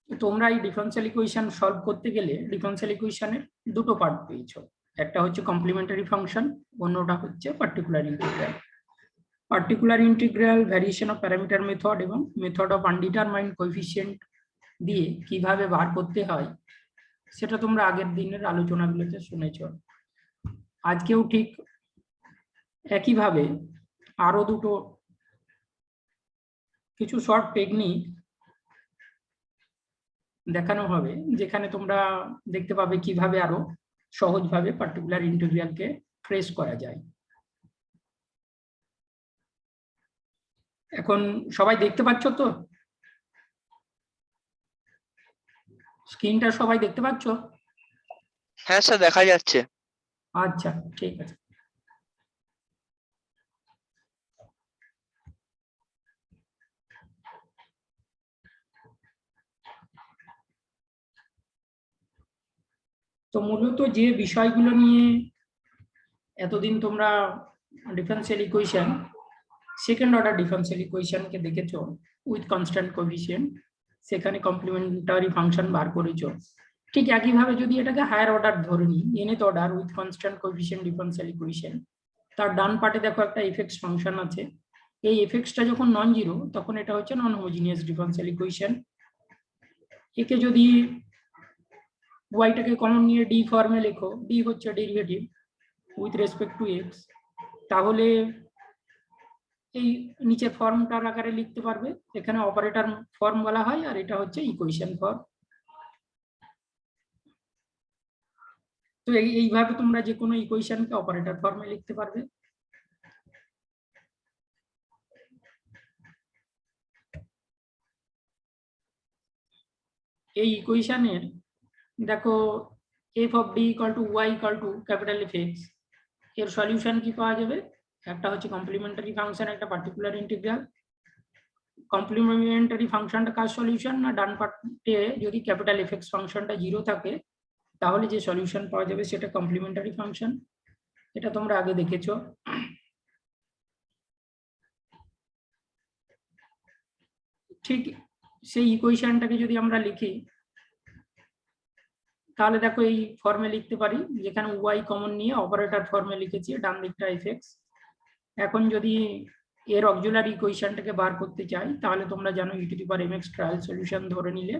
তোমরা এই differential equation solve করতে গেলে ডিফারেনশিয়াল ইকুয়েশনের দুটো পার্ট পেয়েছো, একটা হচ্ছে কমপ্লিমেন্টারি ফাংশন, অন্যটা হচ্ছে particular integral. Particular integral variation of parameter method এবং মেথড অফ আনডিটারমাইন্ড কোএফিসিয়েন্ট দিয়ে কিভাবে বার করতে হয় সেটা তোমরা আগের দিনের আলোচনাগুলোতে শুনেছ। আজকেও ঠিক একইভাবে আরো দুটো কিছু শর্ট টেকনিক দেখানো হবে, যেখানে তোমরা দেখতে পাবে কিভাবে আরো সহজভাবে পার্টিকুলার ইন্টিগ্রালকে ট্রেস করা যায়। এখন সবাই দেখতে পাচ্ছ তো? স্ক্রিনটা সবাই দেখতে পাচ্ছ? হ্যাঁ স্যার, দেখা যাচ্ছে। আচ্ছা, ঠিক আছে। তো মূলত যে বিষয়গুলো নিয়ে এতদিন তোমরা differential equation, second order differential ইকুয়েশনকে দেখেছো উইথ কনস্ট্যান্ট কোএফিসিয়েন্ট, সেখানে কমপ্লিমেন্টারি ফাংশন বার করেছো, ঠিক একইভাবে যদি এটাকে হায়ার অর্ডার ধরে নিই, nth order with constant coefficient differential equation, তার ডান পার্টে দেখো একটা এফএক্স ফাংশন আছে। এই এফএক্সটা যখন নন জিরো তখন এটা হচ্ছে নন হোমোজিনিয়াস ডিফারেনশিয়াল ইকুয়েশন। একে যদি ওয়াইটাকে কমন নিয়ে ডি ফর্মে লেখো, ডি হচ্ছে derivative with respect to x, তাহলে এই নিচের ফর্মটার আকারে লিখতে পারবে। এখানে অপারেটর ফর্ম বলা হয় আর এটা হচ্ছে ইকুয়েশন ফর্ম। তো এইভাবে তোমরা যে কোনো ইকুয়েশনকে অপারেটর ফর্মে লিখতে পারবে। এই ইকুয়েশনের দেখো F of D equal to Y equal to capital F X, এর সলিউশন কি পাওয়া যাবে? একটা হচ্ছে কমপ্লিমেন্টারি ফাংশন, একটা পার্টিকুলার ইন্টিগ্রাল। কমপ্লিমেন্টারি ফাংশনটা কার সলিউশন না, ডান পার্টে যদি ক্যাপিটাল এফ এক্স ফাংশনটা জিরো থাকে তাহলে যে সলিউশন পাওয়া যাবে সেটা কমপ্লিমেন্টারি ফাংশন। এটা তোমরা আগে দেখেছো। ঠিক সেই ইকুয়েশনটাকে যদি আমরা লিখি তাহলে দেখো এই ফর্মে লিখতে পারি, যেখানে ওয়াই কমন নিয়ে অপারেটর ফর্মে লিখেছি, ডান দিকটা এফ এক্স। এখন যদি এর অক্সিলারি ইকুয়েশনটাকে বার করতে চাই তাহলে তোমরা জানো e to the power mx trial solution ধরে নিলে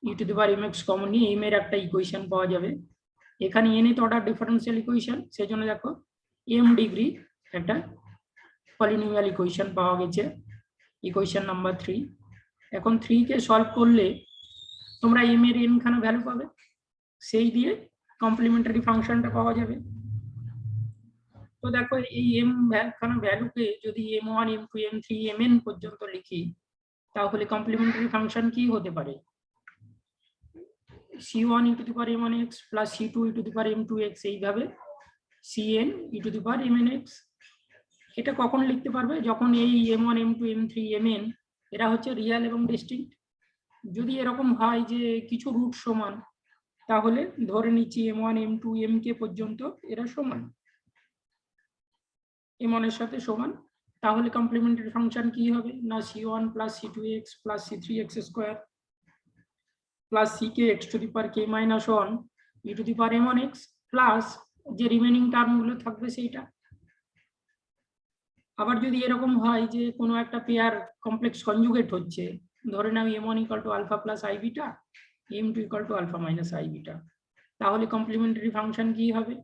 e to the power mx common নিয়ে m এর একটা ইকুয়েশন পাওয়া যাবে। এখানে nth অর্ডার ডিফারেনশিয়াল ইকুয়েশন, সেজন্য দেখো m ডিগ্রি একটা পলিনোমিয়াল ইকুয়েশন পাওয়া গেছে, ইকুয়েশন নাম্বার 3। এখন 3 কে সলভ করলে তোমরা m এর n খানা ভ্যালু পাবে, সেই দিয়ে কমপ্লিমেন্টারি ফাংশনটা পাওয়া যাবে। তো দেখো এই m খানা ভ্যালুকে যদি m1 m2 m3 mn পর্যন্ত লিখি তাহলে কমপ্লিমেন্টারি ফাংশন কি হতে পারে? c1 e to the power m1x plus c2 e to the power m2x, এইভাবে cn e to the power mnx। এটা কখন লিখতে পারবে? যখন এই m1 m2 m3 mn এরা হচ্ছে রিয়েল এবং ডিস্টিংক্ট। যদি এরকম হয় যে কিছু রুট সমান, তাহলে ধরে নিচ্ছি m1 m2 mk পর্যন্ত এরা সমান, m1 এর সাথে সমান, তাহলে কমপ্লিমেন্টারি ফাংশন কি হবে না, c1 plus c2x plus c3x square plus ck x to the power k minus 1 e to the power m1x plus যে রিমেনিং টার্মগুলো থাকবে সেইটা। আবার যদি এরকম হয় যে কোনো একটা পেয়ার কমপ্লেক্স কনজুগেট হচ্ছে, ধরে নাও m1 equal to alpha plus i beta, m2 equal to alpha minus i beta, তাহলে কমপ্লিমেন্টারি ফাংশন কি হবে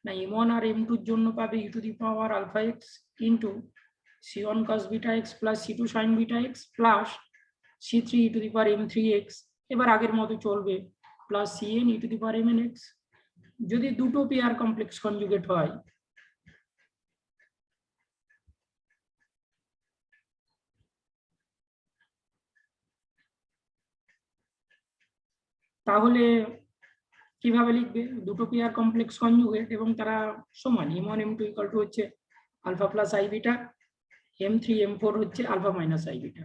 না, m1 আর m2 এর জন্য পাবে e to the power alpha x into c1 cos beta x plus c2 sin beta x plus c3 e to the power m3x, এবার আগের মতো চলবে, plus cn e to the power mnx। যদি দুটো pair complex conjugate হয় তাহলে কিভাবে লিখবে? দুটো পেয়ার কমপ্লেক্স কনজুগেট এবং তারা সমান, m1 m2 ইকুয়াল টু হচ্ছে alpha plus i beta, m3 m4 হচ্ছে আলফা মাইনাস আই বিটা।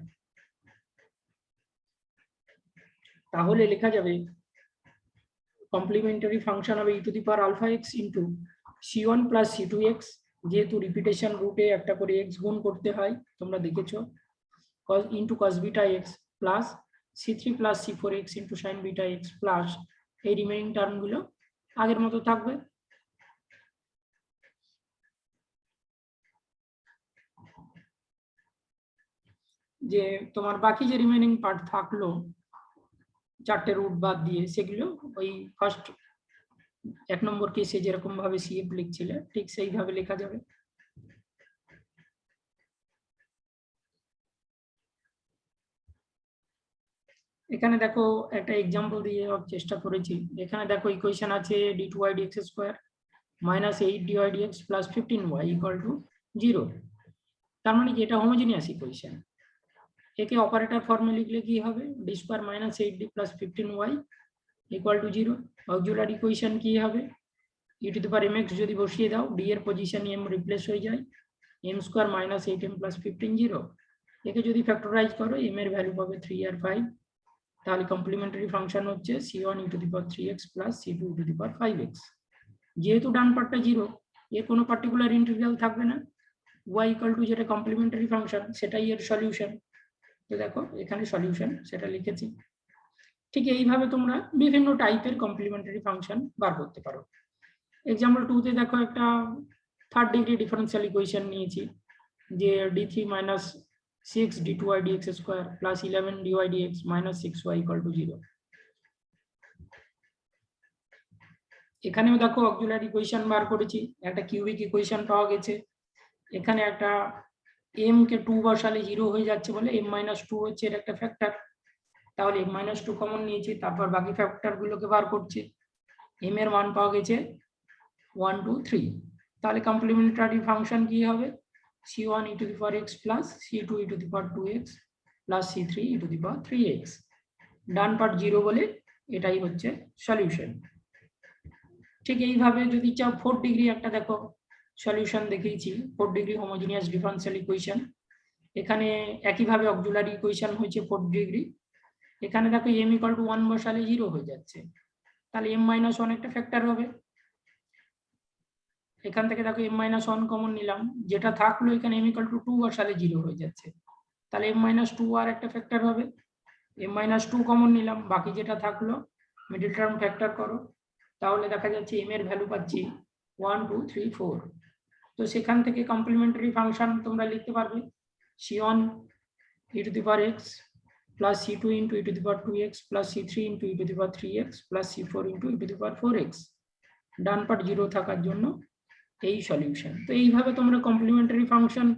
তাহলে লেখা যাবে কমপ্লিমেন্টারি ফাংশন হবে e to the power alpha x into c1 plus c2x, যেহেতু রিপিটেশন রুটে একটা করে x গুণ করতে হয় তোমরা দেখেছো, into cos beta x plus c3 plus c4x into sign beta x plus এই রিমেইনিং টার্মগুলো আগের মতো থাকবে। যে তোমার বাকি যে রিমেইনিং পার্ট থাকলো চারটে রুট বাদ দিয়ে, সেগুলো ওই ফার্স্ট 1 নম্বর কেসে যেরকম ভাবে সিএফ লিখছিলে ঠিক সেইভাবে লেখা যাবে। এখানে দেখো একটা এক্সাম্পল দিয়ে চেষ্টা করেছি। এখানে দেখো ইকুয়েশন আছে d2y dx square minus 8dy dx plus 15y equal to 0। তার মানে কি এটা হোমোজিনিয়াস ইকুয়েশন। একে অপারেটর ফর্মে লিখলে কি হবে, d square minus 8d plus 15y equal to 0। Auxiliary equation কি হবে, e to the power mx যদি বসিয়ে দাও, d এর পজিশনে m রিপ্লেস হয়ে যায়, m square minus 8m plus 15 0। একে যদি ফ্যাক্টরাইজ করো m এর ভ্যালু পাবে 3 আর 5। তাহলে কমপ্লিমেন্টারি ফাংশন হচ্ছে c1 e to the power 3x plus c2 e to the power 5x। যেহেতু ডান পার্টটা 0, এর কোনো পার্টিকুলার ইন্টিগ্রাল থাকবে না, y ইকুয়াল টু যেটা কমপ্লিমেন্টারি ফাংশন সেটাই এর সলিউশন। তো দেখো এখানে সলিউশন সেটা লিখেছি। ঠিক এইভাবে তোমরা বিভিন্ন টাইপের কমপ্লিমেন্টারি ফাংশন বার করতে পারো। এক্সাম্পল 2 তে দেখো একটা থার্ড ডিগ্রি ডিফারেন্সিয়াল ইকুয়েশন নিয়েছি, যে d3 minus 6 d2y dx square plus 11 dy dx minus 6y equal to 0। এখানেও দেখো অক্সিলারি ইকুয়েশন বার করেছি, একটা কিউবিক ইকুয়েশন পাওয়া গেছে। এখানে একটা m কে 2 বসালে 0 হয়ে যাচ্ছে বলে m মাইনাস 2 হচ্ছে এর একটা ফ্যাক্টর। তাহলে m মাইনাস 2 কমন নিয়েছি, তারপর বাকি ফ্যাক্টর গুলোকে বার করছি। m এর মান পাওয়া গেছে 1 2 3। তাহলে কমপ্লিমেন্টারি ফাংশন কি হবে, c1 e to the power x plus c2 e to the power 2x plus c3 e to the power 3x। Done part 0 বলে এটাই হচ্ছে সলিউশন। ঠিক এইভাবে যদি চাও 4 ডিগ্রি একটা দেখো সলিউশন দেখিয়েছি, 4 ডিগ্রি হোমোজিনিয়াস ডিফারেন্সিয়াল ইকুয়েশন। এখানে একইভাবে অক্সিলারি ইকুয়েশন হয়েছে 4 ডিগ্রি। এখানে দেখো m ইকুয়াল টু 1 বসালে 0 হয়ে যাচ্ছে, তাহলে m মাইনাস 1 একটা ফ্যাক্টর হবে। এখান থেকে দেখো m মাইনাস 1 কমন নিলাম, যেটা থাকলো এখানে m ইকুয়াল টু 2 বসালে 0 হয়ে যাচ্ছে, তাহলে m মাইনাস 2 আর একটা ফ্যাক্টর হবে। m মাইনাস 2 কমন নিলাম, বাকি যেটা থাকলো মিডল টার্ম ফ্যাক্টর করো, তাহলে দেখা যাচ্ছে m এর ভ্যালু পাচ্ছি 1 2 3 4। তো সেখান থেকে কমপ্লিমেন্টারি ফাংশন তোমরা লিখতে পারবে c1 e to the power x plus c2 into e to the power 2x plus c3 into e to the power 3x plus c4 into e to the power 4x। Done part 0 থাকার জন্য এই solution. তো এইভাবে তোমরা complimentary function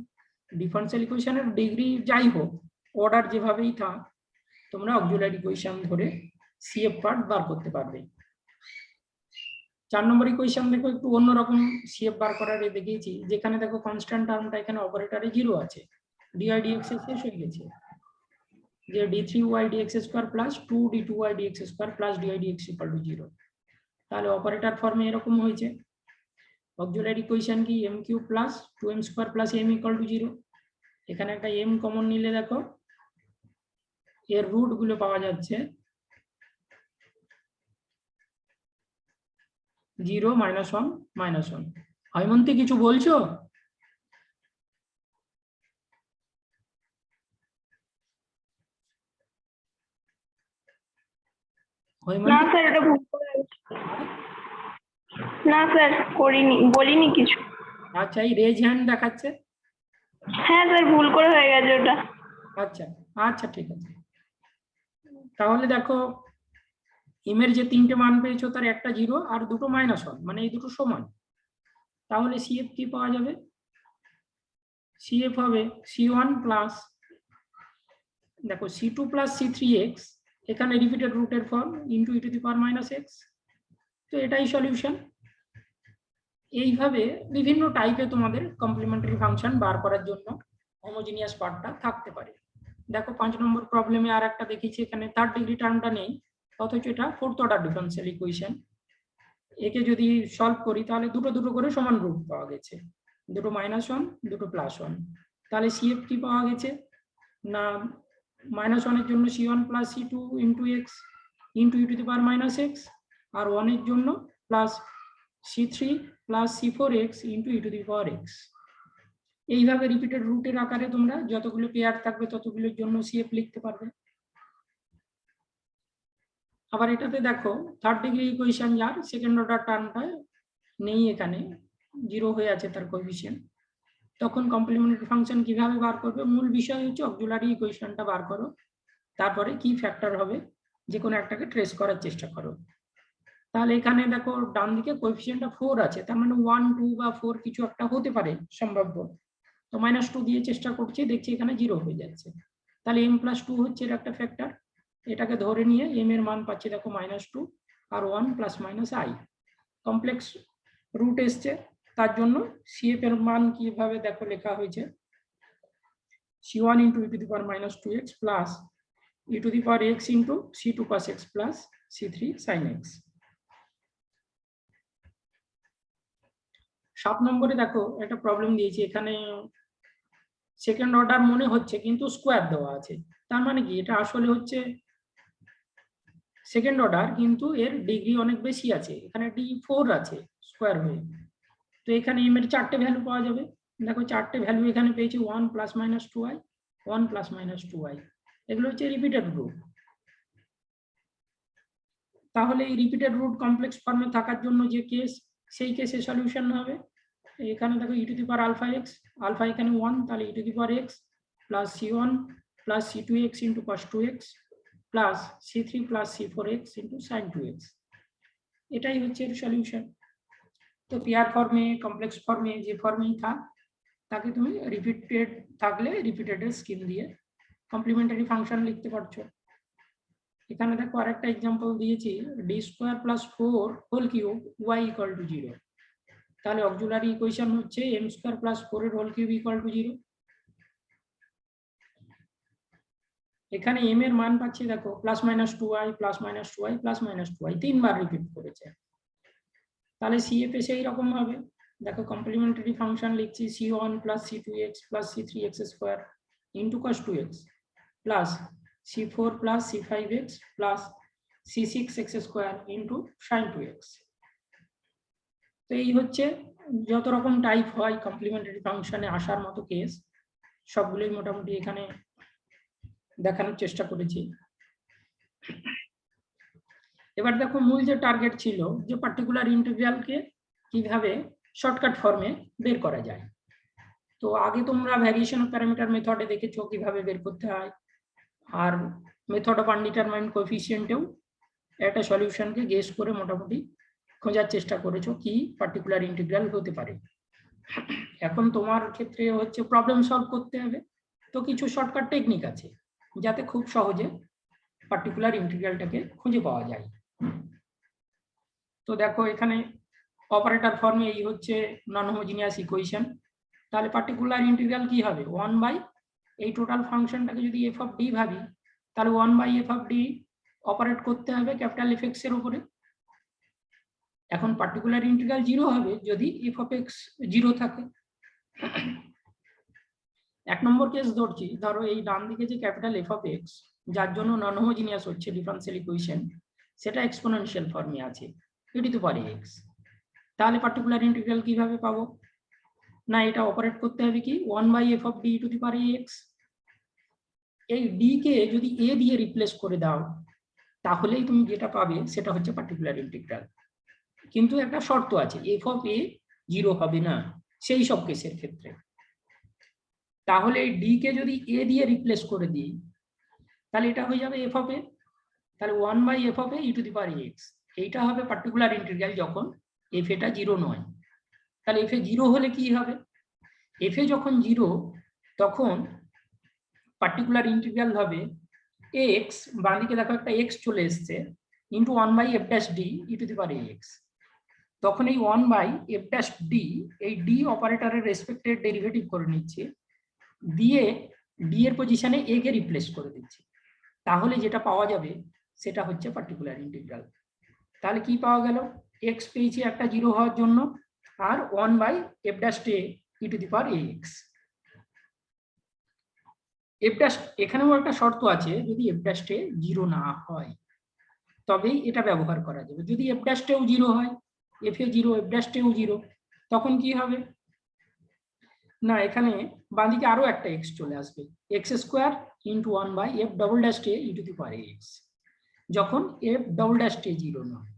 differential ইকুয়েশনের degree যাই হোক, order যেভাবেই থাক, তোমরা অক্সিলারি ইকুয়েশন ধরে সিএফ পার্ট বার করতে পারবে। 4 নম্বর ইকুয়েশন দেখো একটু অন্যরকম সিএফ বার করার দেখিয়েছি, যেখানে দেখো কনস্ট্যান্ট টার্মটা এখানে অপারেটরে 0 আছে, ডিআই ডিএক্স শেষ হয়ে গেছে, যে d3y dx square plus 2d2y dx square plus di dx equal to 0। তাহলে অপারেটর ফর্মে এরকম হয়েছে। অক্সিলারি ইকুয়েশন কি m cube plus 2m square plus m equal to 0। এখানে একটা m কমন নিলে দেখো এর রুট গুলো পাওয়া যাচ্ছে 0 -1 -1। হৈমন্তী কিছু বলছো? না স্যার, এটা ভুল করে না স্যার, করিনি, বলিনি কিছু। আচ্ছা, এই রেজ হ্যান্ড দেখাচ্ছে। হ্যাঁ স্যার, ভুল করে হয়ে গেছে ওটা। আচ্ছা আচ্ছা ঠিক আছে। তাহলে দেখো m এর যে তিনটে মান পেয়েছো তার একটা 0 আর দুটো -1, মানে এই দুটো সমান। তাহলে সিএফ কি পাওয়া যাবে, সিএফ হবে c1 প্লাস দেখো c2 প্লাস c3x, এখানে রিপিটেড রুটের form into e to the power -x। তো এটাই সলিউশন। এইভাবে বিভিন্ন টাইপে তোমাদের কমপ্লিমেন্টারি ফাংশন বার করার জন্য হোমোজিনিয়াস পার্টটা থাকতে পারে। দেখো 5 নম্বর প্রবলেমে আর একটা দেখিয়েছি, এখানে থার্ড ডিগ্রি টার্মটা নেই, অথচ এটা ফোর্থ অর্ডার ডিফারেন্সিয়াল ইকুয়েশন। একে যদি সলভ করি তাহলে দুটো দুটো করে সমান রুট পাওয়া গেছে, দুটো -1 দুটো +1। তাহলে সিএফ কি পাওয়া গেছে না, -1 এর জন্য c1 plus c2 into x into e to the power -x, আর 1 এর জন্য plus c3 plus c4x into e to the power x। এইভাবে রিপিটেড রুটের আকারে তোমরা যতগুলো পেয়ার থাকবে ততগুলোর জন্য সিএফ লিখতে পারবে। আবার এটাতে দেখো থার্ড ডিগ্রি ইকুয়েশন যার সেকেন্ড অর্ডার টার্মটা নেই, এখানে 0 হয়ে আছে তার কোএফিসিয়েন্ট, তখন কমপ্লিমেন্টারি ফাংশন কিভাবে বার করবে? মূল বিষয় হচ্ছে অক্সিলারি ইকুয়েশনটা বার করো, তারপরে কি ফ্যাক্টর হবে যে কোনো একটাকে ট্রেস করার চেষ্টা করো। তাহলে এখানে দেখো ডান দিকে কোএফিসিয়েন্টটা 4 আছে, তার মানে 1, 2 বা 4 কিছু একটা হতে পারে সম্ভাব্য। তো -2 দিয়ে চেষ্টা করছি, দেখছি এখানে 0 হয়ে যাচ্ছে। তাহলে m+2 হচ্ছে এর একটা ফ্যাক্টর, এটাকে ধরে নিয়ে m এর মান পাচ্ছি দেখো -2 আর 1 ± i। কমপ্লেক্স রুট এসছে, তার জন্য CF এর মান কিভাবে দেখো লেখা হয়েছে, C1 × e⁻²x plus e⁻x × C2 cos x plus C3 sin x। 7 নম্বরে দেখো একটা প্রবলেম দিয়েছি, এখানে সেকেন্ড অর্ডার মনে হচ্ছে কিন্তু স্কোয়ার দেওয়া আছে, তার মানে কি এটা আসলে হচ্ছে সেকেন্ড অর্ডার কিন্তু এর ডিগ্রি অনেক বেশি আছে, এখানে D4 আছে স্কোয়ার হয়ে। তো এখানে m এর 4টে ভ্যালু পাওয়া যাবে, দেখো 4টে ভ্যালু এখানে পেয়েছি 1 ± 2i 1 ± 2i, এগুলো হচ্ছে রিপিটেড রুট। তাহলে এই রিপিটেড রুট কমপ্লেক্স ফর্মে থাকার জন্য যে কেস, সেই কেসে সলিউশন হবে এখানে দেখো e⁻⁴x, আলফা এখানে 1, তাহলে e⁻x plus C1 plus C2x × cos 2x plus C3 plus C4x × sin 2x, এটাই হচ্ছে এর সলিউশন। তো পেয়ার ফর্মে কমপ্লেক্স ফর্মে যে ফর্মেই থাক, তাকে তুমি রিপিটেড থাকলে রিপিটেডের স্কিম দিয়ে কমপ্লিমেন্টারি ফাংশন লিখতে পারছো। এখানে দেখো আরেকটা এক্সাম্পল দিয়েছি, d² + 4 হোল কিউব y = 0। তাহলে অক্সিলারি ইকুয়েশন হচ্ছে m² + 4 এর হোল কিউব = 0। এখানে m এর মান পাচ্ছি দেখো +-2i +-2i +-2i, 3 বার রিপিট করেছে। তাহলে CF এ সেই রকম হবে, দেখো কমপ্লিমেন্টারি ফাংশন লিখছি C1 + C2x + C3x² × cos 2x plus C4 + C5x + C6x² × sin 2x। তো এই হচ্ছে যত রকম টাইপ হয় কমপ্লিমেন্টারি ফাংশনে আসার মতো কেস, সবগুলোই মোটামুটি এখানে দেখানোর চেষ্টা করেছি। এবার দেখো মূল যে টার্গেট ছিল যে পার্টিকুলার ইন্টিগ্রালকে কিভাবে শর্টকাট ফর্মে বের করা যায়। তো আগে তোমরা ভ্যারিয়েশন অফ প্যারামিটার মেথডে দেখেছো কিভাবে বের করতে হয়, আর মেথড অফ আনডিটারমাইন্ড কোএফিসিয়েন্টেও একটা সলিউশনকে গেস করে মোটামুটি খোঁজার চেষ্টা করেছো কি পার্টিকুলার ইন্টিগ্রাল হতে পারে। এখন তোমার ক্ষেত্রে হচ্ছে প্রবলেম সলভ করতে হবে, তো কিছু শর্টকাট টেকনিক আছে যাতে খুব সহজে পার্টিকুলার ইন্টিগ্রালটাকে খুঁজে পাওয়া যায়। তো দেখো এখানে অপারেটর ফর্মে এই হচ্ছে নন হোমোজিনিয়াস ইকুয়েশন, তাহলে পার্টিকুলার ইন্টিগ্রাল কি হবে 1 এই টোটাল ফাংশনটাকে যদি f(d) ভাবি, তাহলে 1/f(d) অপারেট করতে হবে ক্যাপিটাল Fx এর উপরে। এখন পার্টিকুলার ইন্টিগ্রাল 0 হবে যদি f(x) 0 থাকে। 1 নম্বর কেস ধরছি, ধরো এই ডান দিকে যে ক্যাপিটাল Fx, যার জন্য নন হোমোজিনিয়াস হচ্ছে ডিফারেনশিয়াল ইকুয়েশন, সেটা এক্সপোনেনশিয়াল ফর্মে আছে e⁻x। তাহলে পার্টিকুলার ইন্টিগ্রাল কিভাবে পাবো? না, এটা অপারেট করতে হবে কি 1/f(d) e⁻x। এই d কে যদি a দিয়ে রিপ্লেস করে দাও, তাহলেই তুমি যেটা পাবে সেটা হচ্ছে পার্টিকুলার ইন্টিগ্রাল। কিন্তু একটা শর্ত আছে, f(a) 0 হবে না সেই সব কেসের ক্ষেত্রে। তাহলে এই d কে যদি a দিয়ে রিপ্লেস করে দিই, তাহলে এটা হয়ে যাবে f(a), তাহলে 1/f(a) e⁻x, এইটা হবে পার্টিকুলার ইন্টিগ্রাল যখন f(a) 0 নয়। তাহলে f(a) 0 হলে কি হবে? f(a) যখন 0, তখন পার্টিকুলার ইন্টিগ্রাল হবে x, বাঁদিকে দেখো একটা x চলে এসছে, ইন্টু 1/f'(d) e⁻x। তখন এই 1/f'(d) এই d অপারেটরের রেসপেক্টের ডেরিভেটিভ করে নিচ্ছে, দিয়ে d এর পজিশনে a কে রিপ্লেস করে দিচ্ছে। তাহলে যেটা পাওয়া যাবে সেটা হচ্ছে পার্টিকুলার ইন্টিগ্রাল। তাহলে কি পাওয়া গেল? x পেয়েছি একটা 0 হওয়ার জন্য, আর 1/f'(a) e⁻x। f' এখানেও একটা শর্ত আছে, যদি f'(a) 0 না হয় তবেই এটা ব্যবহার করা যাবে। যদি f'(a) 0 হয়, f(a) 0 f'(a) 0, তখন কি হবে? না, এখানে বাঁদিকে আরো একটা x চলে আসবে, x² × 1/f'(a) e⁻x। যখন এফ ডবল ড্যাশে 0 নয়।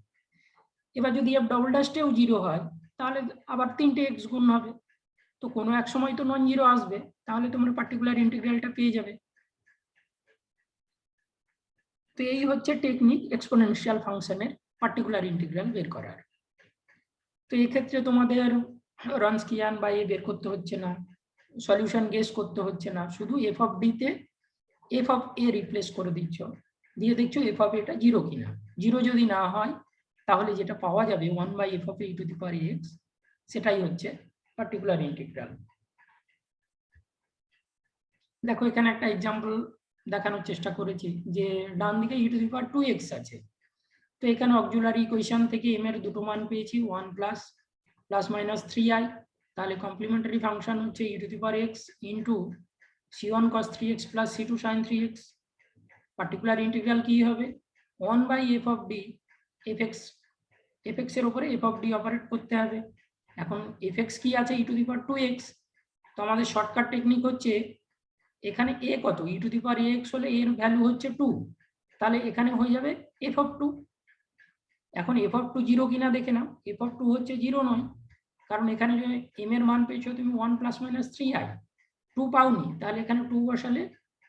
এবার যদি এফ ডবল ড্যাশেও 0 হয় তাহলে আবার 3টে এক্স গুণ হবে, তো কোনো এক সময় তো নন জিরো আসবে, তাহলে তোমরা পার্টিকুলার ইন্টিগ্রালটা পেয়ে যাবে। তো এই হচ্ছে টেকনিক এক্সপোনেনশিয়াল ফাংশনের পার্টিকুলার ইন্টিগ্রাল বের করার। তো এই ক্ষেত্রে তোমাদের রনস্কিয়ান বা এ বের করতে হচ্ছে না, সলিউশন গেস করতে হচ্ছে না, শুধু এফ অফ ডি তে এফ অফ এ রিপ্লেস করে দিচ্ছ, দিয়ে দেখছো এফ অফ এটা 0 কিনা। 0 যদি না হয় তাহলে যেটা পাওয়া যাবে 1/f of a to the power x, সেটাই হচ্ছে পার্টিকুলার ইন্টিগ্রাল। দেখো এখানে একটা এক্সাম্পল দেখানোর চেষ্টা করেছি যে ডান দিকে e to the power 2x আছে, তো এখানে অক্সিলারি ইকুয়েশন থেকে m এর দুটো মান পেয়েছি 1 প্লাস মাইনাস 3i, তাহলে কমপ্লিমেন্টারি ফাংশন হচ্ছে e to the power x into c1 cos 3x plus c2 sin 3x। Particular integral কি হবে 1/f of d fx, fx এর উপরে f of d অপারেট করতে হবে। এখন fx কি আছে e to the power 2x, তো আমাদের শর্টকাট টেকনিক হচ্ছে এখানে a কত e to the power x হলে এর ভ্যালু হচ্ছে 2, তাহলে এখানে হয়ে যাবে f of 2। এখন f of 2 0 কিনা দেখে নাও, f of 2 হচ্ছে 0 নয়, কারণ এখানে যে m এর মান পেয়েছো তুমি 1 প্লাস মাইনাস 3i, 2 পাওনি, তাহলে এখানে 2 বসালে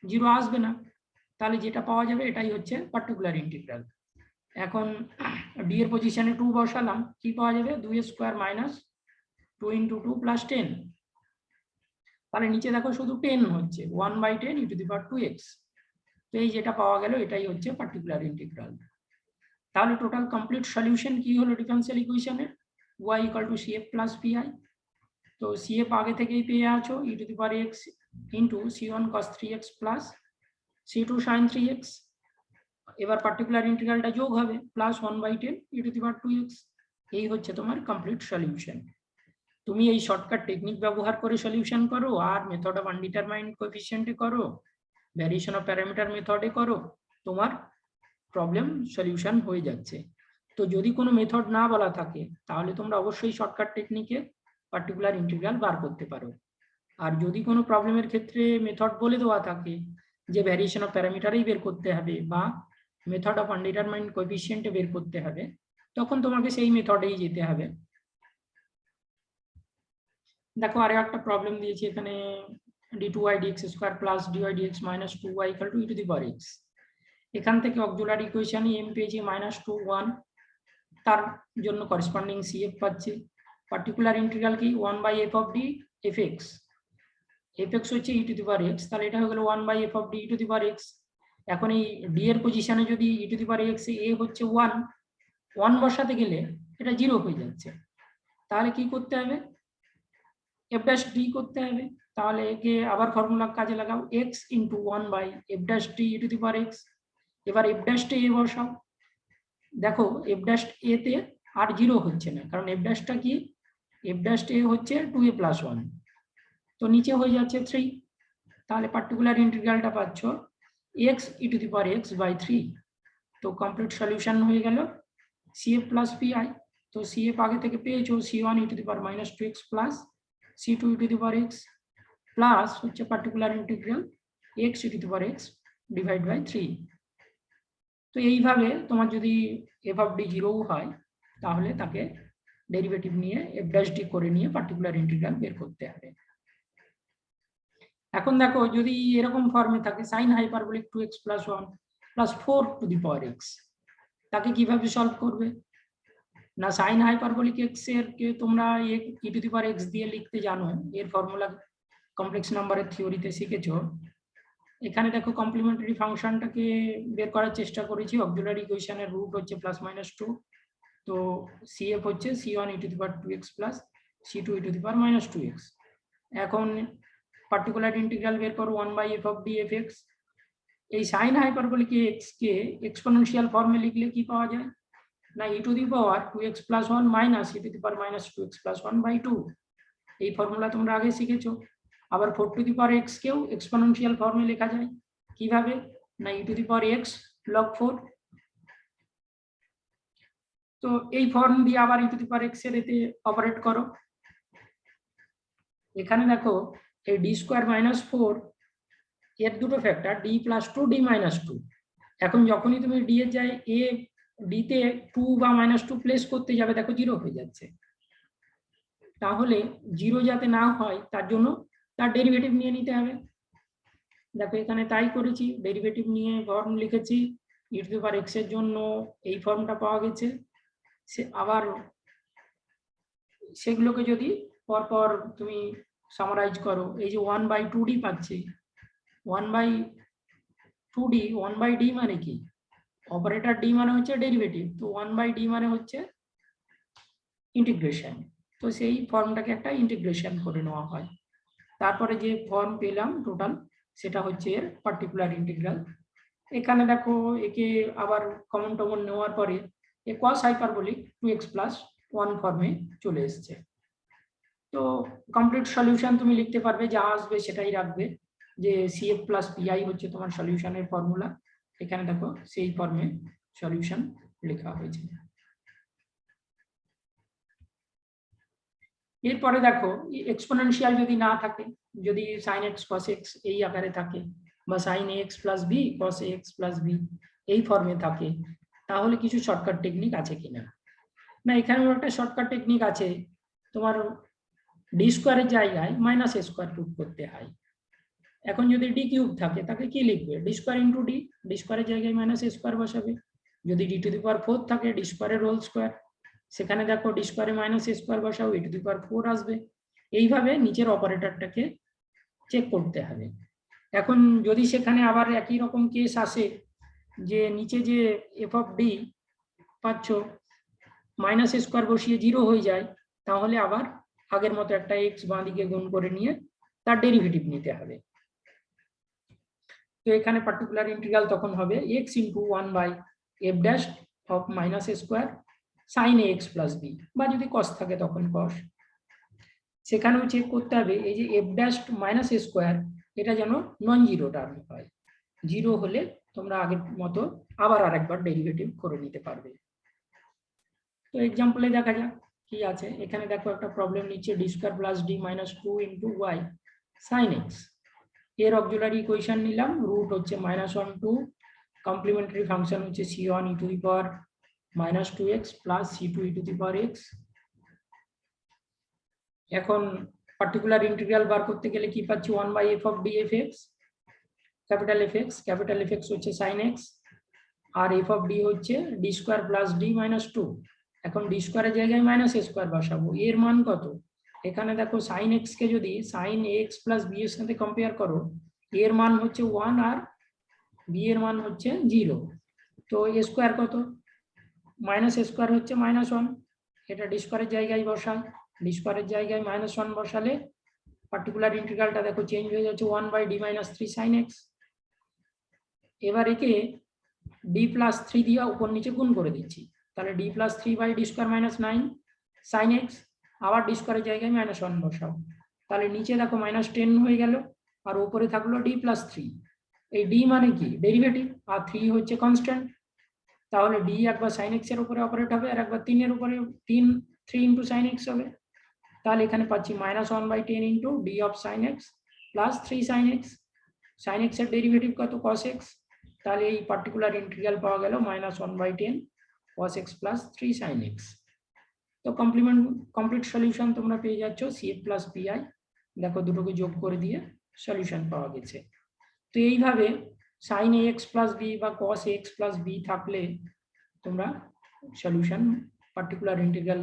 0 আসবে না, তাহলে যেটা পাওয়া যাবে এটাই হচ্ছে পার্টিকুলার ইন্টিগ্রাল। এখন ডি এর পজিশনে 2 বসালাম, কি পাওয়া যাবে 2 স্কয়ার মাইনাস 2 ইনটু 2 প্লাস 10, তাহলে নিচে দেখো শুধু 10 হচ্ছে 1/10 e to the power 2x, তো এই যেটা পাওয়া গেল এটাই হচ্ছে পার্টিকুলার ইন্টিগ্রাল। তাহলে টোটাল কমপ্লিট সলিউশন কি হলো ডিফারেনশিয়াল ইকুয়েশনের y = cf প্লাস pi, তো cf আগে থেকেই পেয়ে আছো e to the power x into c1 cos 3x plus c2 sin 3x, এবার পার্টিকুলার ইন্টিগ্রালটা যোগ হবে plus 1/10 e to the power 2x, এই হচ্ছে তোমার কমপ্লিট সলিউশন। তুমি এই শর্টকাট টেকনিক ব্যবহার করে সলিউশন করো, আর মেথড অফ আনডিটারমাইন্ড কোএফিসিয়েন্টে করো, ভ্যারিয়েশন অফ প্যারামিটার মেথডে করো, তোমার প্রবলেম সলিউশন হয়ে যাচ্ছে। তো যদি কোনো মেথড না বলা থাকে তাহলে তোমরা অবশ্যই শর্টকাট টেকনিকে পার্টিকুলার ইন্টিগ্রাল বার করতে পারো, আর যদি কোনো প্রবলেমের ক্ষেত্রে মেথড বলে দেওয়া থাকে যে ভ্যারিয়েশন অফ প্যারামিটারেই বের করতে হবে বা মেথড অফ আনডিটারমাইন্ড কোএফিসিয়েন্টে বের করতে হবে, তখন তোমাকে সেই মেথডেই যেতে হবে। দেখো আরো একটা প্রবলেম দিয়েছি এখানে d2y dx square plus dy dx minus 2y = e to the power x, এখান থেকে অক্সিলারি ইকুয়েশনে m পেয়েছি -2 1, তার জন্য করেসপন্ডিং cf পাচ্ছি। পার্টিকুলার ইন্টিগ্রাল কি 1/f of d fx, fx হচ্ছে e to the power x, তাহলে এটা হয়ে গেল 1/f of d e to the power x। এখন এই d এর পজিশনে যদি e to the power x এ হচ্ছে 1 বসাতে গেলে এটা 0 হয়ে যাচ্ছে, তাহলে কি করতে হবে f dash d করতে হবে, তাহলে একে আবার ফর্মুলা কাজে লাগাও x into 1/f dash d e to the power x। এবার f dash a বসাও, দেখো f dash a তে আর 0 হচ্ছে না, কারণ f dash টা কি f dash a হচ্ছে 2a + 1, তো নিচে হয়ে যাচ্ছে 3, তাহলে পার্টিকুলার ইন্টিগ্রালটা পাচ্ছ x e to the power x by 3। তো কমপ্লিট সলিউশন হয়ে গেল cf প্লাস pi, তো cf আগে থেকে পেয়েছো c1 e to the power -2x plus c2 e to the power x plus হচ্ছে particular integral x e to the power x divide by 3। তো এইভাবে তোমার যদি f of d 0 হয় তাহলে তাকে ডেরিভেটিভ নিয়ে f dash d করে নিয়ে পার্টিকুলার ইন্টিগ্রাল বের করতে হবে। এখন দেখো যদি এরকম ফর্মে থাকে sin hyperbolic 2x + 1 + 4 to the power x, তাকে কিভাবে সলভ করবে না, sin হাইপারবোলিক x এর কে তোমরা e to the power x দিয়ে লিখতে জানো, এর ফর্মুলা কমপ্লেক্স নাম্বারের থিওরিতে শিখেছো। এখানে দেখো কমপ্লিমেন্টারি ফাংশনটাকে বের করার চেষ্টা করেছি, অক্সিলারি ইকুয়েশনের রুট হচ্ছে +-2, তো cf হচ্ছে c1 e to the power 2x plus c2 e to the power -2x। এখন পার্টিকুলার ইন্টিগ্রাল বের করো 1/f of d fx, এই sin হাইপারবোলিক x কে এক্সপোনেনশিয়াল ফর্মে লিখলে কি পাওয়া যায় না e to the power 2x + 1 minus e to the power -2x + 1/2, এই ফর্মুলা তোমরা আগে শিখেছো। আবার 4 to the power x কেও এক্সপোনেনশিয়াল ফর্মে লেখা যায়, কিভাবে না e to the power x log 4, তো এই ফর্ম দিয়ে আবার e to the power x এর এতে অপারেট করো। এখানে দেখো এই d² - 4 এর দুটো ফ্যাক্টর d + 2 d - 2, এখন যখনই তুমি ডি এর যায় এ ডি তে 2 বা -2 প্লেস করতে যাবে, দেখো 0 হয়ে যাচ্ছে। তাহলে 0 যাতে না হয় তার জন্য তার ডেরিভেটিভ নিয়ে নিতে হবে। দেখো এখানে তাই করেছি, ডেরিভেটিভ নিয়ে ফর্ম লিখেছি, e⁴x এর জন্য এই ফর্মটা পাওয়া গেছে। সে আবার সেগুলোকে যদি পরপর তুমি সামারাইজ করো, এই যে 1/2d পাচ্ছি, 1/2d 1/d মানে কি, অপারেটর d মানে হচ্ছে ডেরিভেটিভ, তো 1/d মানে হচ্ছে ইন্টিগ্রেশন। তো সেই ফর্মটাকে একটা ইন্টিগ্রেশন করে নেওয়া হয়। তারপরে যে ফর্ম পেলাম টোটাল, সেটা হচ্ছে এর পার্টিকুলার ইন্টিগ্রাল। এখানে দেখো একে আবার কমন টমন নেওয়ার পরে এ cos হাইপারবোলিক 2x + 1 ফর্মে চলে এসছে। তো কমপ্লিট সলিউশন তুমি লিখতে পারবে, যা আসবে সেটাই রাখবে, যে CF + PI হচ্ছে তোমার সলিউশনের ফর্মুলা। এখানে দেখো সেই ফর্মে সলিউশন লেখা হয়েছে। এরপরে দেখো এক্সপোনেনশিয়াল যদি না থাকে, যদি sin x cos x এই আকারে থাকে, বা sin ax + b cos ax + b এই ফর্মে থাকে, তাহলে কিছু শর্টকাট টেকনিক আছে কিনা। না, এখানেও একটা শর্টকাট টেকনিক আছে, তোমার ডি স্কোয়ারের জায়গায় -a² পুট করতে হয়। এখন যদি ডি কিউব থাকে তাকে কি লিখবে, d² × d, ডি স্কোয়ারের জায়গায় -a² বসাবে। যদি d⁴ থাকে, d² হোল স্কোয়ার, সেখানে দেখো d² -a² বসাও, e⁴ আসবে। এইভাবে নিচের অপারেটরটাকে চেক করতে হবে। এখন যদি সেখানে আবার একই রকম কেস আসে, যে নিচে যে f(d) পাচ্ছ -a² বসিয়ে 0 হয়ে যায়, তাহলে আবার আগের মতো একটা x বাঁ দিকে গুণ করে নিয়ে তার ডেরিভেটিভ নিতে হবে। তো এখানে পার্টিকুলার ইন্টিগ্রাল তখন হবে x × 1/f' of -a² sin ax + b, বা যদি cos থাকে তখন cos। সেখানেও চেক করতে হবে এই যে f' -a² এটা যেন নন জিরো টার্ম হয়। 0 হলে তোমরা আগের মতো আবার আরেকবার ডেরিভেটিভ করে নিতে পারবে। তো এক্সাম্পলে দেখা যাক কি আছে। এখানে দেখো একটা প্রবলেম নিচ্ছে, d² + d - 2 × y sin x। এর অক্সিলারি ইকুয়েশন নিলাম, রুট হচ্ছে -1 2, কমপ্লিমেন্টারি ফাংশন হচ্ছে c1 e⁻ -2x + c2 e⁻x। এখন পার্টিকুলার ইন্টিগ্রাল বার করতে গেলে কি পাচ্ছি, 1/f(d) fx, ক্যাপিটাল Fx হচ্ছে sin x, আর f(d) হচ্ছে d² + d - 2। এখন d² এর জায়গায় -a² বসাবো, এর মান কত। এখানে দেখো sin x কে যদি sin ax + b এর সাথে কম্পেয়ার করো, এর মান হচ্ছে 1 আর b এর মান হচ্ছে 0। তো a² কত, -a² হচ্ছে -1, এটা d² এর জায়গায় বসাই, d² এর জায়গায় -1 বসালে পার্টিকুলার ইন্টিগ্রালটা দেখো চেঞ্জ হয়ে যাচ্ছে 1/d - 3 sin x। এবার একে d + 3 দিয়ে উপর নিচে গুণ করে দিচ্ছি, তাহলে d + 3/d² - 9 sin x, আবার d² এর জায়গায় -1 বসাও, তাহলে নিচে দেখো -10 হয়ে গেল, আর উপরে থাকলো d + 3। এই d মানে কি, ডেরিভেটিভ, আর 3 হচ্ছে কনস্ট্যান্ট, তাহলে d একবার sin x এর উপরে অপারেট হবে, আর একবার 3 এর উপরে 3 × sin x হবে। তাহলে এখানে পাচ্ছি -1/10 × d of sin x + 3 sin x। sin x এর ডেরিভেটিভ কত, cos x, তাহলে এই পার্টিকুলার ইন্টিগ্রাল পাওয়া গেল -1/10 cos x + 3 sin x। তো কমপ্লিট সলিউশন তোমরা পেয়ে যাচ্ছ CF + PI। দেখো দুটোকে যোগ করে দিয়ে সলিউশন পাওয়া গেছে। তো এইভাবে sin ax + b বা cos ax + b থাকলে তোমরা সলিউশন পার্টিকুলার ইন্টিগ্রাল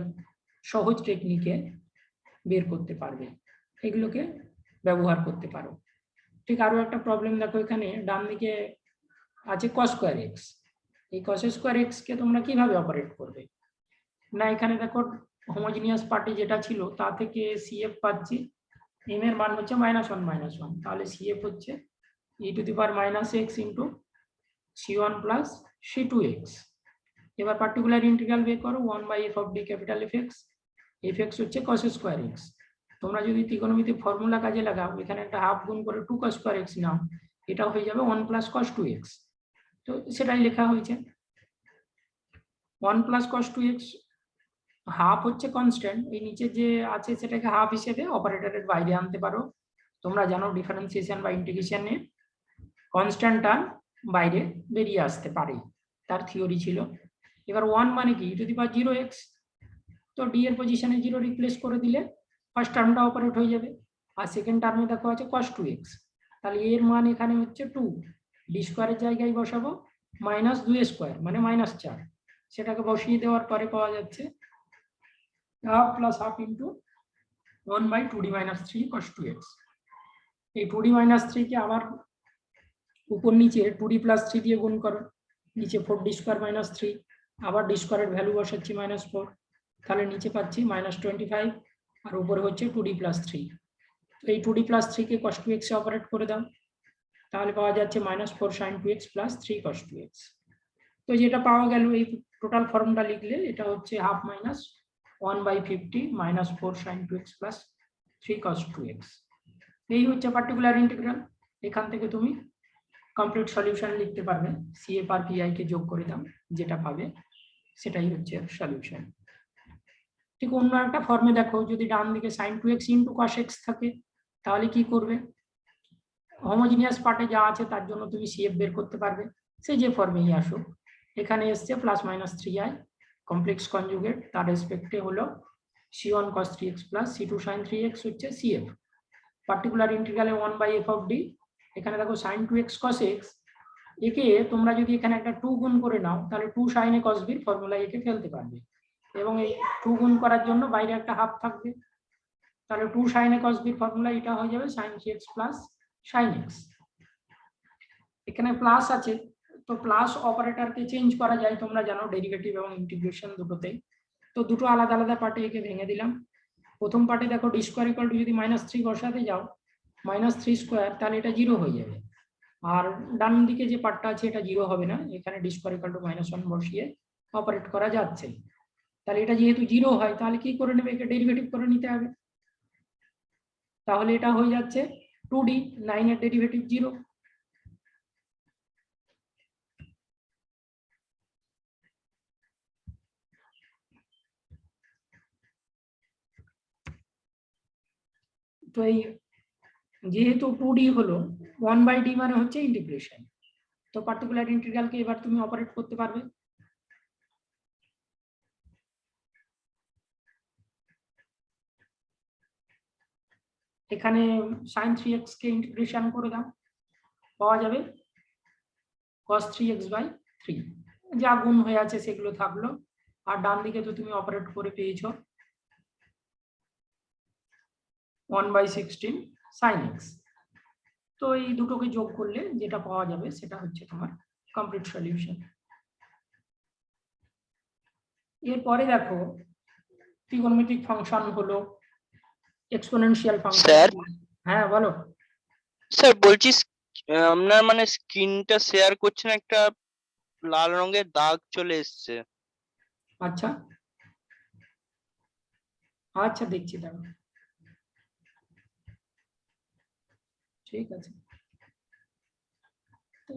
সহজ টেকনিকে বের করতে পারবে, এগুলোকে ব্যবহার করতে পারো। ঠিক আরো একটা প্রবলেম দেখো, এখানে ডান দিকে আছে cos²x। এই cos² কে তোমরা কিভাবে অপারেট করবে, না এখানে দেখো হোমোজিনিয়াস পার্টি যেটা ছিল তা থেকে CF পাচ্ছি, m এর মান হচ্ছে -1 -1, তাহলে CF হচ্ছে e⁻ - x × c1 + c2x। এবার পার্টিকুলার ইন্টিগ্রাল বের করো, 1/f(d) ক্যাপিটাল Fx, fx হচ্ছে cos²x। তোমরা যদি ত্রিকোণমিতিক ফর্মুলা কাজে লাগাও, এখানে একটা হাফ গুণ করে 2 cos²x নাও, এটা হয়ে যাবে 1 + cos2x। তো সেটাই লেখা হয়েছে 1 + cos2x। হাফ হচ্ছে কনস্ট্যান্ট, এই নিচে যে আছে সেটাকে হাফ হিসেবে অপারেটরের বাইরে আনতে পারো। তোমরা জানো ডিফারেন্সিয়েশন বা ইন্টিগ্রেশনে কনস্ট্যান্ট টার্ম বাইরে বেরিয়ে আসতে পারে, তার থিওরি ছিল। এবার 1 মানে কি e⁻0x, তো ডি এর পজিশনে 0 রিপ্লেস করে দিলে ফার্স্ট টার্মটা অপারেট হয়ে যাবে। আর সেকেন্ড টার্মে দেখো আছে cos 2x, তাহলে এর মান এখানে হচ্ছে 2, ডি স্কোয়ারের জায়গায় বসাবো -2 মানে -4, সেটাকে বসিয়ে দেওয়ার পরে পাওয়া যাচ্ছে half plus half into 1/2d - 3 cos 2x। এই 2d - 3 কে আবার উপর নিচে 2d + 3 দিয়ে গুণ করো, নিচে 4d² - 3, আবার ডি স্কোয়ারের ভ্যালু বসাচ্ছি -4, তাহলে নিচে পাচ্ছি -25, আর উপরে হচ্ছে 2d + 3। তো এই 2d + 3 কে cos 2x এ অপারেট করে দাও, তাহলে পাওয়া যাচ্ছে -4 sin 2x + 3 cos 2x। তো যেটা পাওয়া গেল এই টোটাল ফর্মটা লিখলে এটা হচ্ছে half minus 1/50 -4 sin 2x + 3 cos 2x। এই হচ্ছে পার্টিকুলার ইন্টিগ্রাল। এখান থেকে তুমি কমপ্লিট সলিউশন লিখতে পারবে, সিএফ আর পিআই কে যোগ করে দাও, যেটা পাবে সেটাই হচ্ছে সলিউশন। ঠিক অন্য একটা ফর্মে দেখো, যদি ডান দিকে sin 2x * cos x থাকে, তাহলে কি করবে? হোমোজিনিয়াস পার্টে যা আছে তার জন্য তুমি সিএফ বের করতে পারবে, সে যে ফর্মেই আসুক। এখানে এসছে +-3i কমপ্লেক্স কনজুগেট, তার রেসপেক্টে হলো c1 cos 3x + c2 sin 3x হচ্ছে সিএফ। পার্টিকুলার ইন্টিগ্রালে 1/f(d), এখানে দেখো sin 2x cos x, একে তোমরা যদি এখানে একটা 2 গুণ করে নাও, তাহলে 2 sin a cos b এর ফর্মুলায় একে ফেলতে পারবে, এবং এই 2 গুণ করার জন্য বাইরে একটা হাফ থাকবে, তাহলে 2 sin a cos b এর ফর্মুলা এটা হয়ে যাবে sin cx + sin x। এখানে প্লাস আছে, তো প্লাস অপারেটরকে চেঞ্জ করা যায়, তোমরা জানো ডেরিভেটিভ এবং ইন্টিগ্রেশন দুটোতেই। তো দুটো আলাদা আলাদা পার্টে একে ভেঙে দিলাম। প্রথম পার্টে দেখো d² = যদি -3 বসাতে যাও, -3², তাহলে এটা 0 হয়ে যাবে। আর ডান দিকে যে পার্টটা আছে এটা 0 হবে না, এখানে d² = -1 বসিয়ে অপারেট করা যাচ্ছে। তাহলে এটা যেহেতু 0 হয়, তাহলে কি করে নেবে? একে ডেরিভেটিভ করে নিতে হবে, তাহলে এটা হয়ে যাচ্ছে 2d, 9 এর ডেরিভেটিভ 0। তো এই যেহেতু 2d হলো 1/d মানে হচ্ছে ইন্টিগ্রেশন, তো পার্টিকুলার ইন্টিগ্রালকে এবার তুমি অপারেট করতে পারবে। এখানে sin 3x কে ইন্টিগ্রেশন করে দাও, পাওয়া যাবে cos 3x/3, যা গুণ হয়ে আছে সেগুলো থাকলো, আর ডান দিকে তো তুমি অপারেট করে পেয়েছো 1/16 sin x। তো এই দুটোকে যোগ করলে যেটা পাওয়া যাবে সেটা হচ্ছে তোমার কমপ্লিট সলিউশন। এরপরে দেখো ট্রিগোনোমেট্রিক ফাংশন হলো এক্সপোনেনশিয়াল ফাংশন। স্যার হ্যাঁ বলো। স্যার বলছি আপনার মানে স্ক্রিনটা শেয়ার করছেন, একটা লাল রঙের দাগ চলে এসছে। আচ্ছা আচ্ছা, দেখছি দাঁড়াও, ঠিক আছে। তো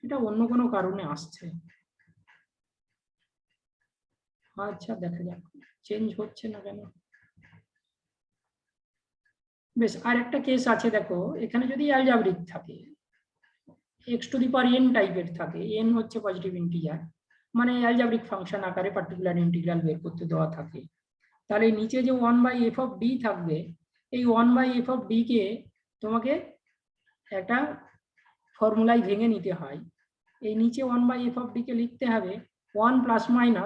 এটা অন্য কোনো কারণে আসছে, আচ্ছা দেখা যাক চেঞ্জ হচ্ছে না কেন। বেশ, আর একটা কেস আছে দেখো, এখানে যদি অ্যালজাব্রিক থাকে, x⁴n টাইপের থাকে, n হচ্ছে পজিটিভ ইন্টিজার, মানে অ্যালজাব্রিক ফাংশন আকারে পার্টিকুলার ইন্টিগ্রাল বের করতে দেওয়া থাকে, তাহলে নিচে যে 1/f(d) থাকবে, এই 1/f(d) কে তোমাকে একটা ফর্মুলায় ভেঙে নিতে হয়। এই নিচে 1/f(d) কে লিখতে হবে 1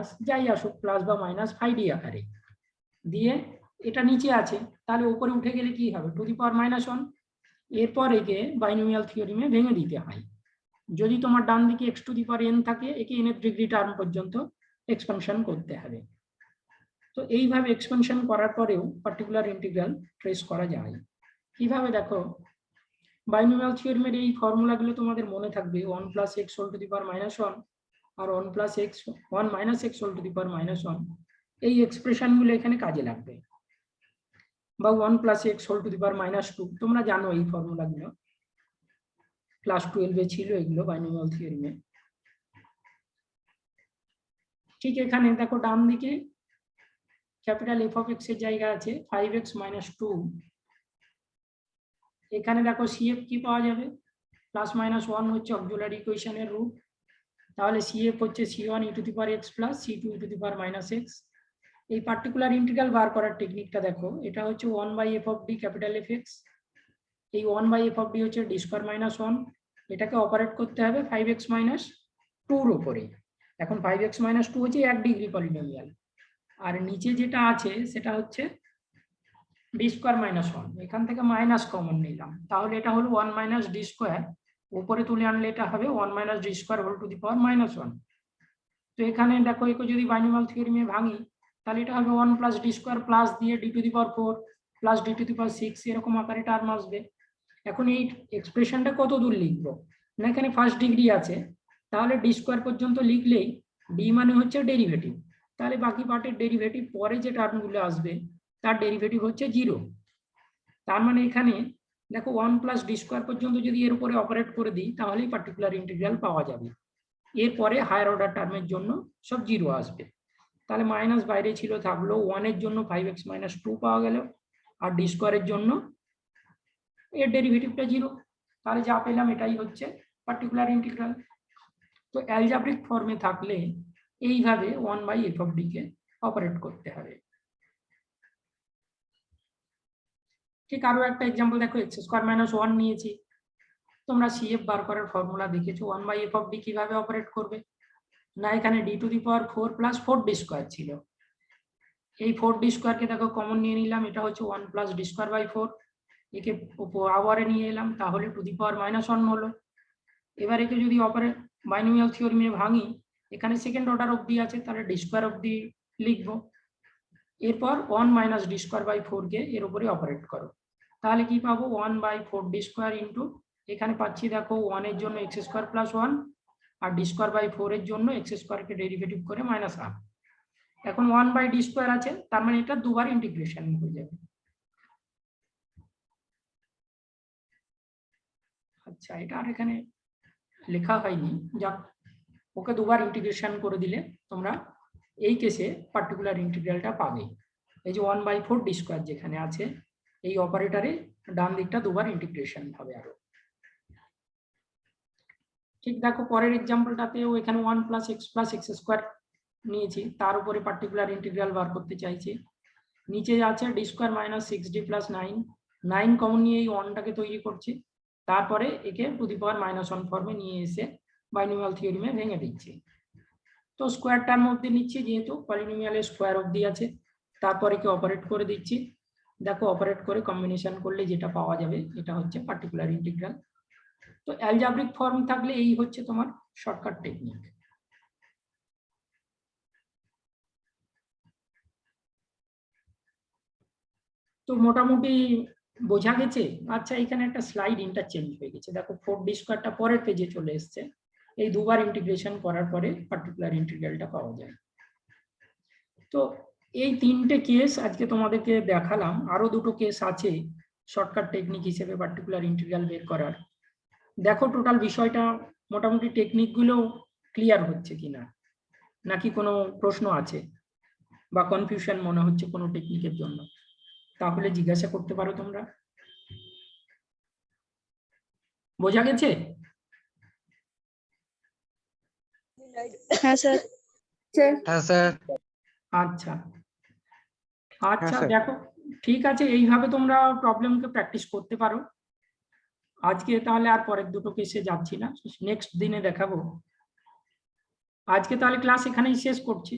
± যাই আসুক, প্লাস বা মাইনাস φd আকারে দিয়ে, এটা নিচে আছে, তাহলে উপরে উঠে গেলে কি হবে? Two the power -1। এরপর একে বাইনোমিয়াল থিওরিমে ভেঙে দিতে হয়। যদি তোমার ডান দিকে x⁴n থাকে, একে n এর ডিগ্রি টার্ম পর্যন্ত এক্সপেনশন করতে হবে। তো এইভাবে এক্সপেনশন করার পরেও পার্টিকুলার ইন্টিগ্রাল ট্রেস করা যায়। কিভাবে দেখো, বাইনোমিয়াল থিওরিমের এই ফর্মুলাগুলো তোমাদের মনে থাকবে, 1 + x whole to the power -1 আর 1 + x 1 - x whole to the power -1, এই এক্সপ্রেশনগুলো এখানে কাজে লাগবে। বা 1 + x হোল টু দি পাওয়ার -2, তোমরা জানো এই ফর্মুলাগুলো, ক্লাস 12 এ ছিল এগুলো বাইনোমিয়াল থিওরিমে। ঠিক এখানে দেখো ডান দিকে ক্যাপিটাল এফ অফ এক্স এর জায়গা আছে 5x - 2। এখানে দেখো সিএফ কি পাওয়া যাবে, +-1 হচ্ছে অক্সিলারি ইকুয়েশনের রুট, তাহলে সিএফ হচ্ছে c1 e to the power x plus c2 e to the power -x। এই পার্টিকুলার ইন্টিগ্রাল বার করার টেকনিকটা দেখো, এটা হচ্ছে 1/f of D capital F x, এই 1/f অফ ডি হচ্ছে d²-1, এটাকে অপারেট করতে হবে 5x - 2 এর উপরে। এখন 5x - 2 হচ্ছে 1 ডিগ্রি পলিনোমিয়াল, আর নিচে যেটা আছে সেটা হচ্ছে d²-1, এখান থেকে মাইনাস কমন নিলাম, তাহলে এটা হলো 1 - d², উপরে তুলে আনলে এটা হবে 1 - d² whole to the power -1। তো এখানে দেখো একে যদি বাইনোমিয়াল থিওরেমে ভাঙি, তাহলে এটা হবে 1 + d² প্লাস দিয়ে d to the power 4 plus d to the power 6 এরকম আকারে টার্ম আসবে। এখন এই এক্সপ্রেশনটা কত দূর লিখবো না, এখানে ফার্স্ট ডিগ্রি আছে, তাহলে d² পর্যন্ত লিখলেই d মানে হচ্ছে ডেরিভেটিভ, তাহলে বাকি পার্টের ডেরিভেটিভ পরে যে টার্মগুলো আসবে তার ডেরিভেটিভ হচ্ছে 0। তার মানে এখানে দেখো 1 + d² পর্যন্ত যদি এর উপরে অপারেট করে দিই তাহলেই পার্টিকুলার ইন্টিগ্রাল পাওয়া যাবে। এরপরে হায়ার অর্ডার টার্মের জন্য সব 0 আসবে, তাহলে মাইনাস বাইরে ছিল, থাকলো 1 এর জন্য 5x - 2 পাওয়া গেল, আর d² এর জন্য এর ডেরিভেটিভটা 0, তাহলে যা পেলাম এটাই হচ্ছে পার্টিকুলার ইন্টিগ্রাল। তো অ্যালজেব্রিক ফর্মে থাকলে এইভাবে 1/f of D K operate করতে হবে। ঠিক আরো একটা এক্সাম্পল দেখো, x² - 1 নিয়েছি, তোমরা সিএফ বার করার ফর্মুলা দেখেছো, 1/f অফ ডি কিভাবে অপারেট করবে না, এখানে d to the power 4 plus 4d² ছিল, এই 4d² কে দেখো কমন নিয়ে নিলাম, এটা হচ্ছে 1 + d²/4, একে আওয়ারে নিয়ে এলাম, তাহলে টু দি পাওয়ার -1 হলো। এবার একে যদি অপারেট বাইনোমিয়াল থিওরেমে ভাঙি, এখানে সেকেন্ড অর্ডার অবধি আছে, তাহলে d² অবধি লিখবো, এরপর 1 - d²/4 কে এর উপরে অপারেট করো, তাহলে কি পাবো 1/4d² ইন্টু, এখানে পাচ্ছি দেখো 1 এর জন্য x² + 1 আর d²/4 এর জন্য x² কে ডেরিভেটিভ করে -1। এখন 1/d² আছে, তার মানে এটা দুবার ইন্টিগ্রেশন হয়ে যাবে। আচ্ছা, এটা আর এখানে লেখা হয়নি, যাক ওকে দুবার ইন্টিগ্রেশন করে দিলে তোমরা এই কেসে পার্টিকুলার ইন্টিগ্রালটা পাবে। এই যে 1/4d² যেখানে আছে, এই অপারেটরে ডান দিকটা দুবার ইন্টিগ্রেশন হবে আরো। ঠিক দেখো পরের এক্সাম্পলটাতেও এখানে 1 + x + x² নিয়েছি, তার উপরে পার্টিকুলার ইন্টিগ্রাল বার করতে চাইছি। নিচে আছে d² - 6d + 9, 9 কমন নিয়ে এই 1টাকে তৈরি করছি, তারপরে একে টু দি পাওয়ার -1 ফর্মে নিয়ে এসে বাইনোমিয়াল থিওরেমে ভেঙে দিচ্ছি। তো স্কোয়ার টার্ম অবধি নিচ্ছি, যেহেতু পলিনোমিয়ালের স্কোয়ার অবধি আছে, তারপরে একে অপারেট করে দিচ্ছি, দেখো অপারেট করে কম্বিনেশন করলে যেটা পাওয়া যাবে এটা হচ্ছে পার্টিকুলার ইন্টিগ্রাল। তো অ্যালজেব্রিক ফর্ম থাকলে এই হচ্ছে তোমার শর্টকাট টেকনিক। তো মোটামুটি বোঝা গেছে। আচ্ছা, এখানে একটা স্লাইড ইন্টারচেঞ্জ হয়ে গেছে, দেখো 4d² পরের পেজে চলে এসছে, এই দুবার ইন্টিগ্রেশন করার পরে পার্টিকুলার ইন্টিগ্রালটা পাওয়া যায়। তো এই 3টে কেস আজকে তোমাদেরকে দেখালাম, আরো দুটো কেস আছে শর্টকাট টেকনিক হিসেবে পার্টিকুলার ইন্টিগ্রাল বের করার। দেখো টোটাল বিষয়টা মোটামুটি টেকনিকগুলো ক্লিয়ার হচ্ছে কিনা, নাকি কোনো প্রশ্ন আছে বা কনফিউশন মনে হচ্ছে কোনো টেকনিকের জন্য, তাহলে জিজ্ঞাসা করতে পারো তোমরা। বোঝা গেছে? হ্যাঁ স্যার। হ্যাঁ স্যার। আচ্ছা আচ্ছা, দেখো ঠিক আছে, এইভাবে তোমরা প্রবলেমকে প্র্যাকটিস করতে পারো। আজকে তাহলে আর পরের দুটো কেসে যাচ্ছি না, নেক্সট দিনে দেখাবো। আজকে তাহলে ক্লাস এখানেই শেষ করছি।